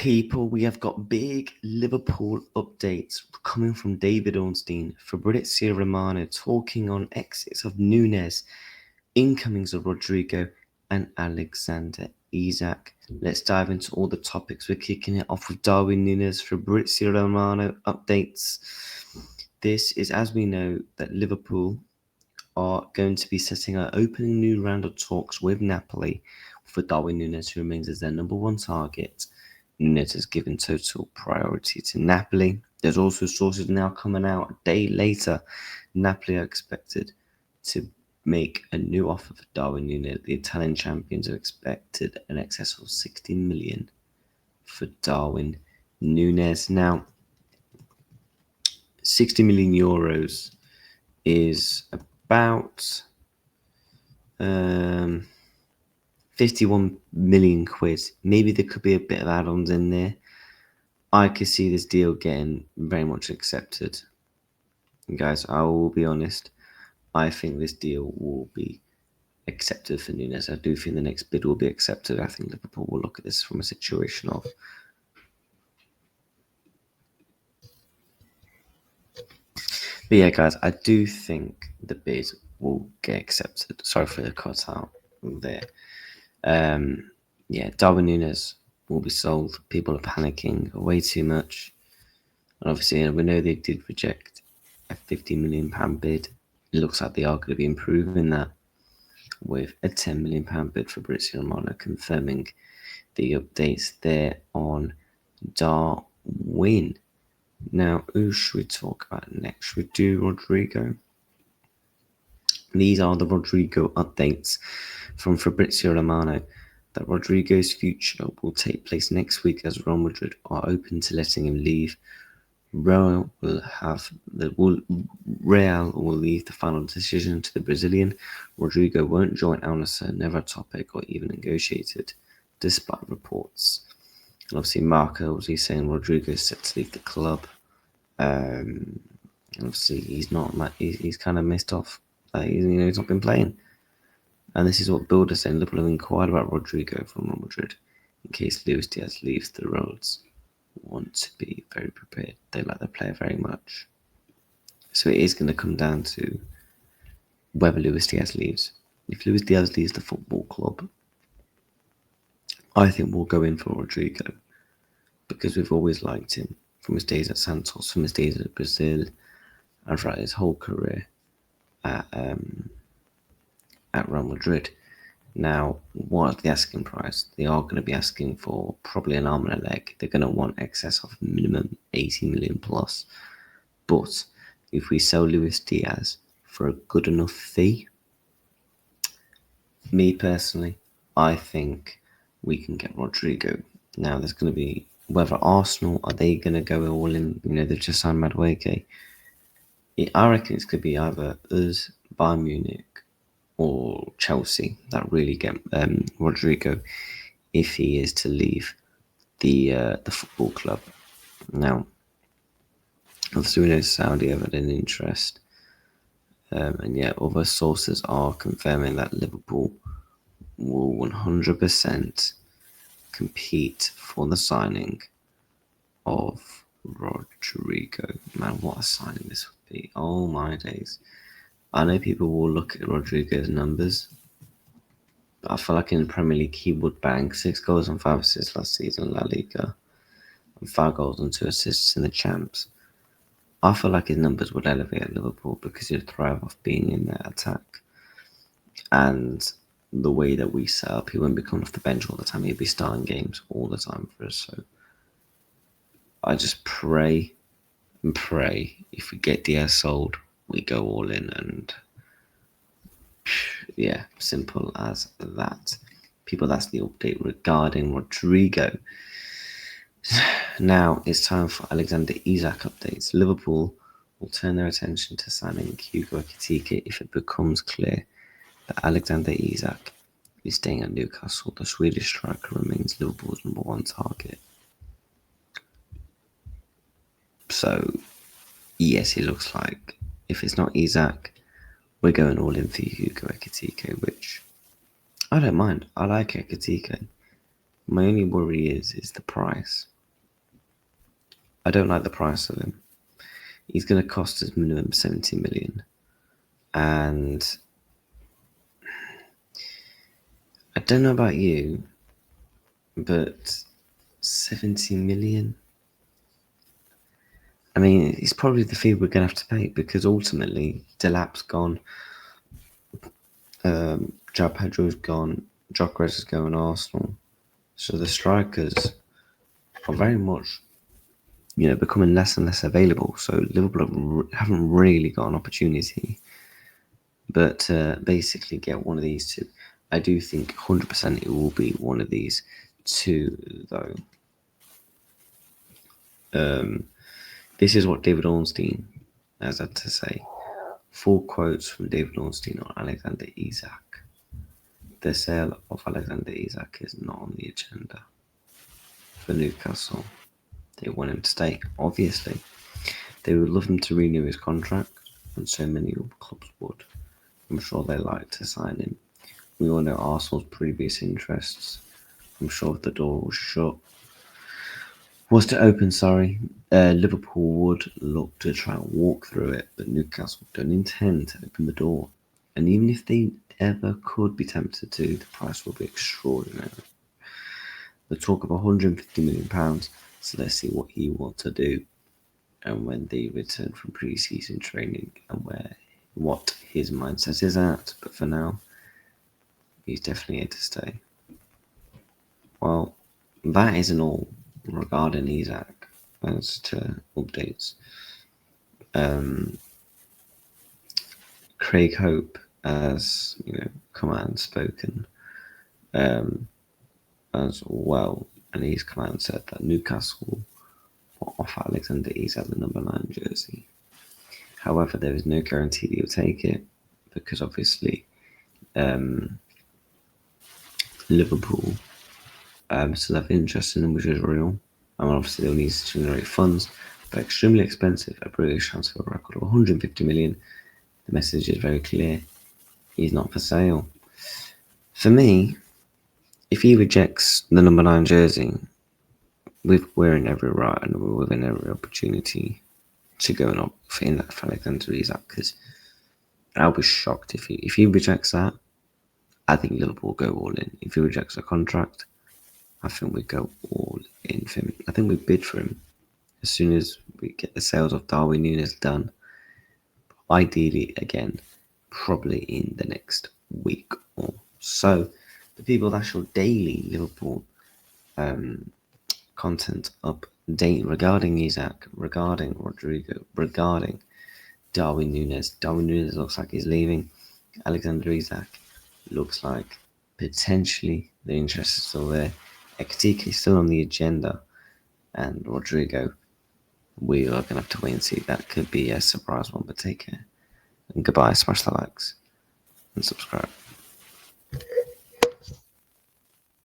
People, we have got big Liverpool updates coming from David Ornstein, Fabrizio Romano talking on exits of Nunez, incomings of Rodrigo and Alexander Isak. Let's dive into all the topics. We're kicking it off with Darwin Nunez, Fabrizio Romano updates. This is as we know that Liverpool are going to be setting an opening new round of talks with Napoli for Darwin Nunez, who remains as their number one target. Nunez has given total priority to Napoli. There's also sources now coming out a day later. Napoli are expected to make a new offer for Darwin Nunez. The Italian champions have expected an excess of 60 million for Darwin Nunez. Now, 60 million euros is about 51 million quid. Maybe there could be a bit of add-ons in there. I could see this deal getting very much accepted. Guys, I will be honest. I think this deal will be accepted for Nunez. I do think the next bid will be accepted. I think Liverpool will look at this from a situation of but yeah, guys, I do think the bid will get accepted. Sorry for the cut out there. Yeah, Darwin Nunez will be sold. People are panicking way too much. And obviously, we know they did reject a £50 million bid. It looks like they are going to be improving that with a £10 million bid for Fabrizio Romano, confirming the updates there on Darwin. Now, who should we talk about next? Should we do Rodrigo? These are the Rodrigo updates from Fabrizio Romano. That Rodrigo's future will take place next week as Real Madrid are open to letting him leave. Real will leave the final decision to the Brazilian. Rodrigo won't join Al Nassr, never a topic or even negotiated, despite reports. And obviously, Marco was saying Rodrigo is set to leave the club. Obviously, he's kind of missed off. He's not been playing. And this is what Bill is saying. Liverpool have inquired about Rodrigo from Real Madrid in case Luis Diaz leaves the Reds. Want to be very prepared. They like the player very much. So it is going to come down to whether Luis Diaz leaves. If Luis Diaz leaves the football club, I think we'll go in for Rodrigo because we've always liked him from his days at Santos, from his days at Brazil, and throughout his whole career at Real Madrid. Now, what the asking price? They are going to be asking for probably an arm and a leg. They're going to want excess of minimum 80 million plus. But if we sell Luis Diaz for a good enough fee, me personally, I think we can get Rodrigo. Now, there's going to be whether Arsenal, are they going to go all in? They've just signed Madueke. I reckon it's going to be either us, Bayern Munich, or Chelsea that really get Rodrigo if he is to leave the football club. Now, obviously we know Saudi have had an interest, and yet other sources are confirming that Liverpool will 100% compete for the signing of Rodrigo. Man, what a signing this would be! Oh my days! I know people will look at Rodrigo's numbers, but I feel like in the Premier League he would bang 6 goals and 5 assists last season in La Liga, and 5 goals and 2 assists in the Champs. I feel like his numbers would elevate at Liverpool because he'd thrive off being in that attack. And the way that we set up, he wouldn't be coming off the bench all the time. He'd be starting games all the time for us. So I just pray and pray if we get Diaz sold, we go all in, and yeah, simple as that. People, that's the update regarding Rodrigo. Now it's time for Alexander Isak updates. Liverpool will turn their attention to signing Hugo Ekitike if it becomes clear that Alexander Isak is staying at Newcastle. The Swedish striker remains Liverpool's number one target. So, yes, it looks like if it's not Isak, we're going all in for Hugo Ekitike, which I don't mind. I like Ekitike. My only worry is the price. I don't like the price of him. He's going to cost us minimum 70 million. And I don't know about you, but 70 million? I mean, it's probably the fee we're going to have to pay, because ultimately, Delap's gone, João Pedro's gone, Gyökeres is going Arsenal. So the strikers are very much, becoming less and less available. So Liverpool haven't really got an opportunity. But basically get one of these two. I do think 100% it will be one of these two, though. This is what David Ornstein has had to say. Full quotes from David Ornstein on Alexander Isak. The sale of Alexander Isak is not on the agenda for Newcastle. They want him to stay, obviously. They would love him to renew his contract, and so many clubs would. I'm sure they like to sign him. We all know Arsenal's previous interests. I'm sure if the door was to open, Liverpool would look to try and walk through it, but Newcastle don't intend to open the door. And even if they ever could be tempted to, the price will be extraordinary. The talk of £150 million, so let's see what he wants to do and when they return from pre-season training and what his mindset is at. But for now, he's definitely here to stay. Well, that isn't all regarding Isak as to updates. Craig Hope has come out and spoken as well, and he's come out and said that Newcastle will offer Alexander Isak the number 9 jersey. However, there is no guarantee he'll take it, because obviously Liverpool still have interest in him, which is real. And obviously they'll need to generate funds, but extremely expensive. A British transfer record of 150 million. The message is very clear. He's not for sale. For me, if he rejects the number 9 jersey, we're in every right and we're within every opportunity to go and opt in that for Alexander Isak, because I'll be shocked if he rejects that. I think Liverpool go all in. If he rejects a contract, I think we go all in for him. I think we bid for him as soon as we get the sales of Darwin Nunez done. Ideally, again, probably in the next week or so. The people, that's your daily Liverpool content update regarding Isak, regarding Rodrigo, regarding Darwin Nunez. Darwin Nunez looks like he's leaving. Alexander Isak looks like potentially the interest is still there. Ekitike is still on the agenda, and Rodrigo, we are going to have to wait and see. That could be a surprise one, but take care. And goodbye, smash the likes, and subscribe.